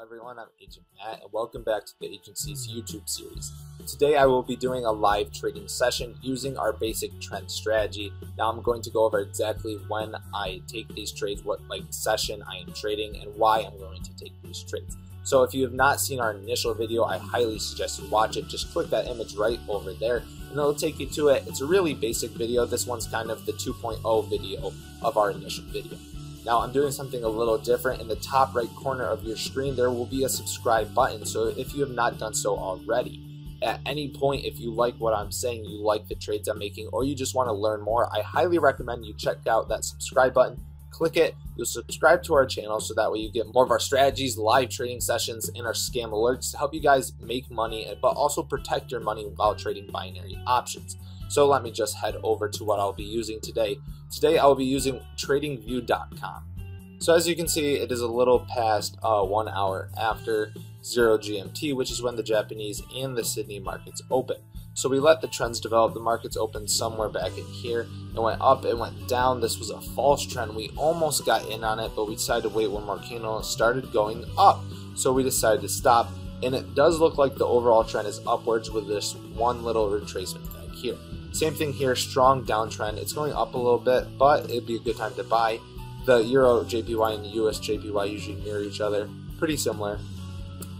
everyone, I'm Agent Matt and welcome back to the agency's YouTube series. Today I will be doing a live trading session using our basic trend strategy. Now I'm going to go over exactly when I take these trades, what session I am trading, and why I'm going to take these trades. So if you have not seen our initial video, I highly suggest you watch it. Just click that image right over there and it'll take you to it. It's a really basic video. This one's kind of the 2.0 video of our initial video. Now I'm doing something a little different. In the top right corner of your screen there will be a subscribe button, so if you have not done so already, at any point if you like what I'm saying, you like the trades I'm making, or you just want to learn more, I highly recommend you check out that subscribe button. Click it, you'll subscribe to our channel so that way you get more of our strategies, live trading sessions, and our scam alerts to help you guys make money but also protect your money while trading binary options. So let me just head over to what I'll be using today. Today I'll be using TradingView.com. So as you can see, it is a little past 1 hour after 0 GMT, which is when the Japanese and the Sydney markets open. So we let the trends develop. The markets opened somewhere back in here. It went up, it went down. This was a false trend. We almost got in on it, but we decided to wait one more candle and started going up. So we decided to stop, and it does look like the overall trend is upwards with this one little retracement back here. Same thing here, strong downtrend. It's going up a little bit, but it'd be a good time to buy. The Euro JPY and the US JPY usually mirror each other, pretty similar.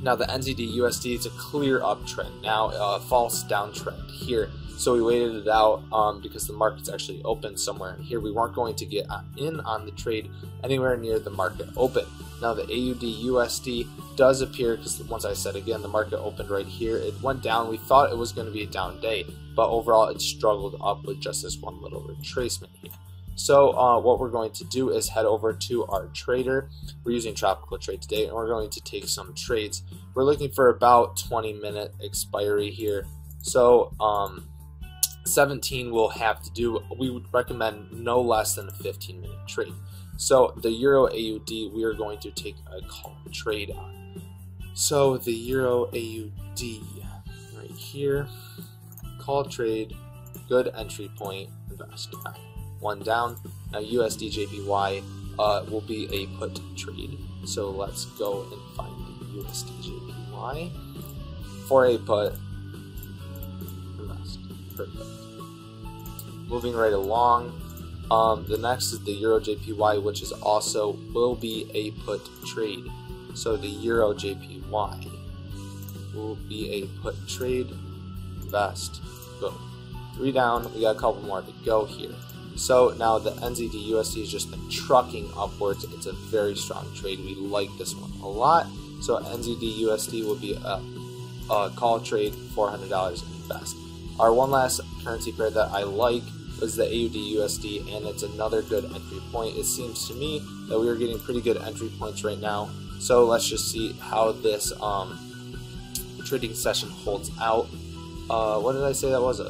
Now the NZD USD is a clear uptrend. Now a false downtrend here. So we waited it out because the market's actually open somewhere in here. We weren't going to get in on the trade anywhere near the market open. Now the AUD USD does appear, because once I said again, the market opened right here. It went down. We thought it was going to be a down day, but overall it struggled up with just this one little retracement here. So what we're going to do is head over to our trader. We're using Tropical Trade today, and we're going to take some trades. We're looking for about 20-minute expiry here. So 17 we'll have to do. We would recommend no less than a 15-minute trade. So the Euro AUD we are going to take a call trade on. So the Euro AUD right here, call trade, good entry point, invest. One down. Now USD JPY will be a put trade. So let's go and find the USD JPY for a put. Invest. Perfect. Moving right along. The next is the Euro JPY, which is also will be a put trade. So the Euro JPY will be a put trade. Invest. Boom. 3 down. We got a couple more to go here. So now the NZD USD has just been trucking upwards. It's a very strong trade. We like this one a lot. So NZD USD will be a call trade, $400 invest. Our one last currency pair that I like was the AUD USD, and it's another good entry point. It seems to me that we are getting pretty good entry points right now. So let's just see how this trading session holds out. What did I say that was?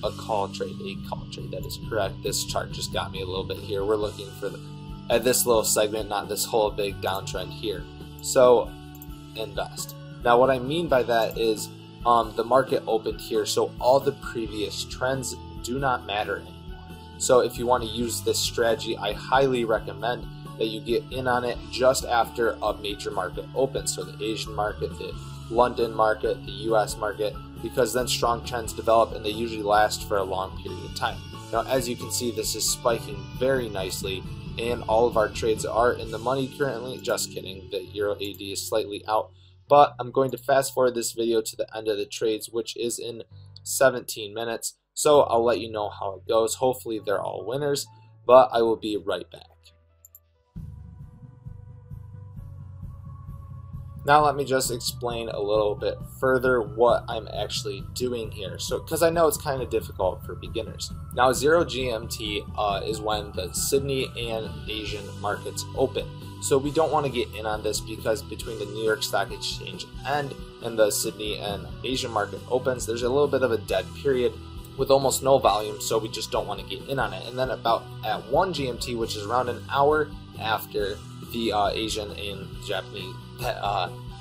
A call trade, that is correct. This chart just got me a little bit here. We're looking for at this little segment, not this whole big downtrend here. So invest. Now what I mean by that is the market opened here, so all the previous trends do not matter anymore. So if you want to use this strategy, I highly recommend that you get in on it just after a major market opens. So the Asian market, the London market, the US market, because then strong trends develop and they usually last for a long period of time. Now as you can see, this is spiking very nicely and all of our trades are in the money currently. Just kidding, the Euro AD is slightly out, but I'm going to fast forward this video to the end of the trades, which is in 17 minutes. So I'll let you know how it goes. Hopefully they're all winners, but I will be right back. Now let me just explain a little bit further what I'm actually doing here. So, because I know it's kind of difficult for beginners. Now 0 GMT is when the Sydney and Asian markets open. So we don't want to get in on this because between the New York Stock Exchange and the Sydney and Asian market opens, there's a little bit of a dead period with almost no volume, so we just don't want to get in on it. And then about at 1 GMT, which is around an hour after the Asian and Japanese,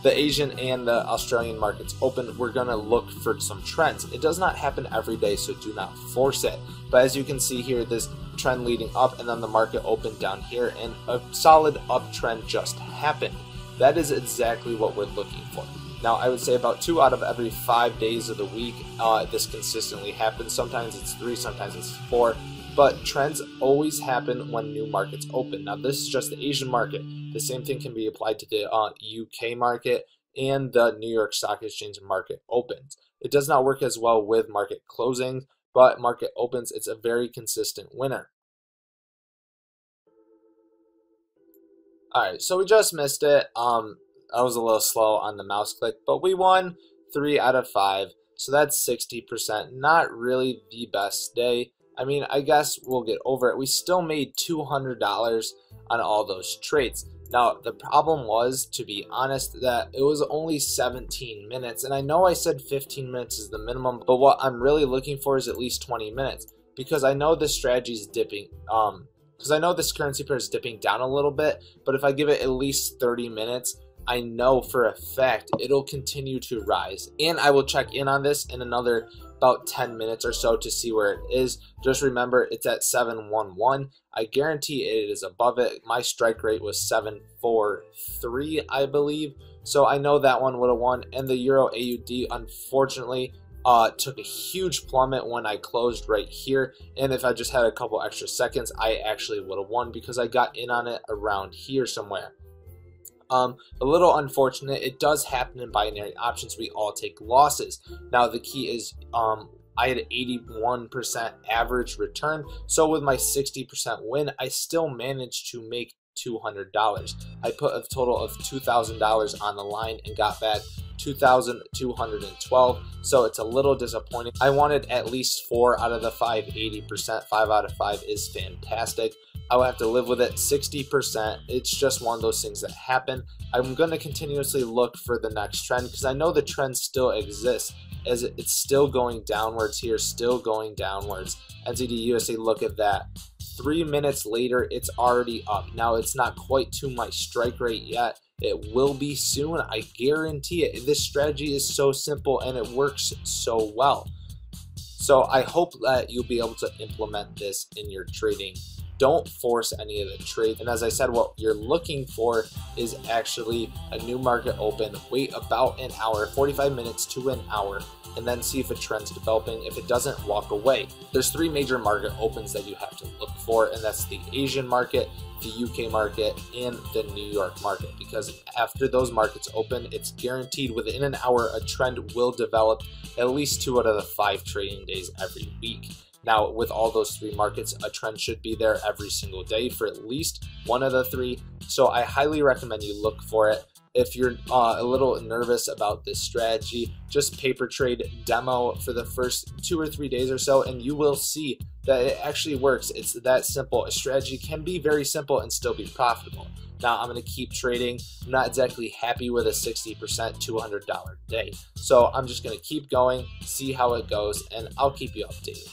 the Asian and the Australian markets open, we're going to look for some trends. It does not happen every day, so do not force it. But as you can see here, this trend leading up, and then the market opened down here, and a solid uptrend just happened. That is exactly what we're looking for. Now, I would say about 2 out of every 5 days of the week, this consistently happens. Sometimes it's 3, sometimes it's 4, but trends always happen when new markets open. Now, this is just the Asian market. The same thing can be applied to the UK market and the New York Stock Exchange market opens. It does not work as well with market closing, but market opens, it's a very consistent winner. Alright, so we just missed it. I was a little slow on the mouse click, but we won 3 out of 5, so that's 60%. Not really the best day. I mean, I guess we'll get over it. We still made $200 on all those trades. Now, the problem was, to be honest, that it was only 17 minutes, and I know I said 15 minutes is the minimum, but what I'm really looking for is at least 20 minutes, because I know this strategy is dipping, because I know this currency pair is dipping down a little bit, but if I give it at least 30 minutes, I know for a fact it'll continue to rise. And I will check in on this in another about 10 minutes or so to see where it is. Just remember, it's at 711. I guarantee it is above it. My strike rate was 743, I believe. So I know that one would have won. And the Euro AUD, unfortunately, took a huge plummet when I closed right here, and if I just had a couple extra seconds, I actually would have won because I got in on it around here somewhere. A little unfortunate. It does happen in binary options. We all take losses. Now the key is I had an 81% average return, so with my 60% win, I still managed to make $200. I put a total of $2,000 on the line and got back 2,212, so it's a little disappointing. I wanted at least 4 out of the 5, 80%. 5 out of 5 is fantastic. I will have to live with it. 60%, it's just one of those things that happen. I'm going to continuously look for the next trend because I know the trend still exists, as it's still going downwards here, still going downwards. NZD USD, look at that. 3 minutes later, it's already up. Now, it's not quite to my strike rate yet. It will be soon, I guarantee it. This strategy is so simple and it works so well. So I hope that you'll be able to implement this in your trading. Don't force any of the trades. And as I said, what you're looking for is actually a new market open. Wait about an hour, 45 minutes to an hour, and then see if a trend's developing. If it doesn't, walk away. There's 3 major market opens that you have to look for, and that's the Asian market, the UK market, and the New York market, because after those markets open, it's guaranteed within an hour a trend will develop at least 2 out of the 5 trading days every week. Now, with all those 3 markets, a trend should be there every single day for at least 1 of the 3. So I highly recommend you look for it. If you're a little nervous about this strategy, just paper trade demo for the first 2 or 3 days or so, and you will see that it actually works. It's that simple. A strategy can be very simple and still be profitable. Now, I'm going to keep trading. I'm not exactly happy with a 60% $200 day. So I'm just going to keep going, see how it goes, and I'll keep you updated.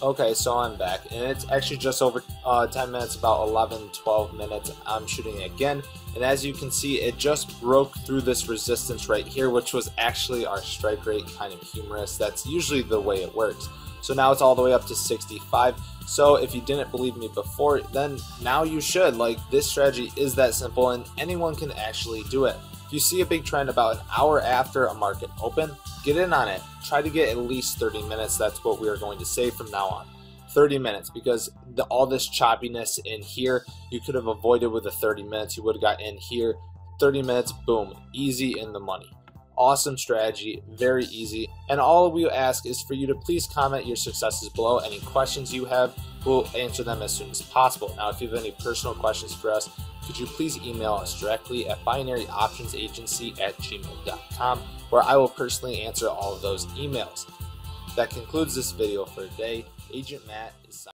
Okay, so I'm back, and it's actually just over 10 minutes, about 11-12 minutes. I'm shooting again, and as you can see, it just broke through this resistance right here, which was actually our strike rate. Kind of humorous. That's usually the way it works. So now it's all the way up to 65. So if you didn't believe me before, then now you should. Like, this strategy is that simple, and anyone can actually do it. If you see a big trend about an hour after a market open, get in on it. Try to get at least 30 minutes. That's what we are going to say from now on. 30 minutes, because all this choppiness in here, you could have avoided with the 30 minutes. You would have got in here. 30 minutes, boom, easy in the money. Awesome strategy, very easy. And all we ask is for you to please comment your successes below. Any questions you have, we'll answer them as soon as possible. Now, if you have any personal questions for us, could you please email us directly at binaryoptionsagency@gmail.com, where I will personally answer all of those emails. That concludes this video for today. Agent Matt is signing.